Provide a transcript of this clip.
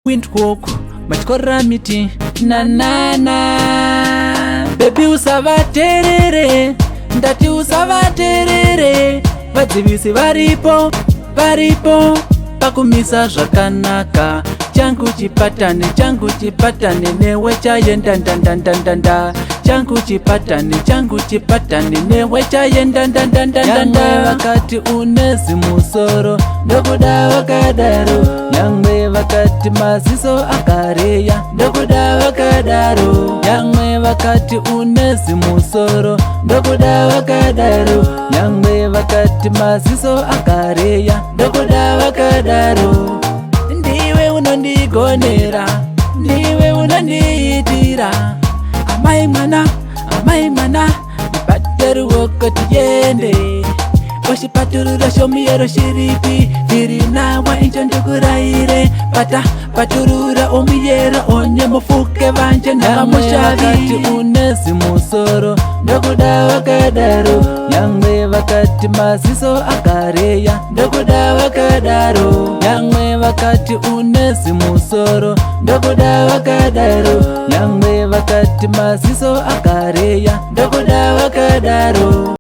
Windhoek machikora miti nanana. Baby usavaterere, ndati usavaterere. Vadzivisi varipo pakumisa zvakanaka. Changu chipatane newe chayenda ndandandandanda. Changu chipatane newe chayenda ndandandandanda. Yamwe vakati unezi musoro ndokuda wakadaro. Yamwe vakati maziso akareya ndokuda wakadaro. Yamwe vakati unezi musoro ndokuda wakadaro. Yamwe vakati maziso akareya ndokuda wakadaro. Ndiwe unondigonera, ndiwe unondiitira. Amai mwana ipateru woko tiyende. Oshipaturura shomiyero shiripi viri nawa incho ndukuraire. Paturura omiyero onye mufuke vanje namamushavi. Vakati unezi musoro ndokuda wakadaro. Yamwe vakati maziso akareya ndokuda wakadaro. Yamwe vakati unezi musoro ndokuda wakadaro. Yamwe vakati maziso akareya ndokuda wakadaro.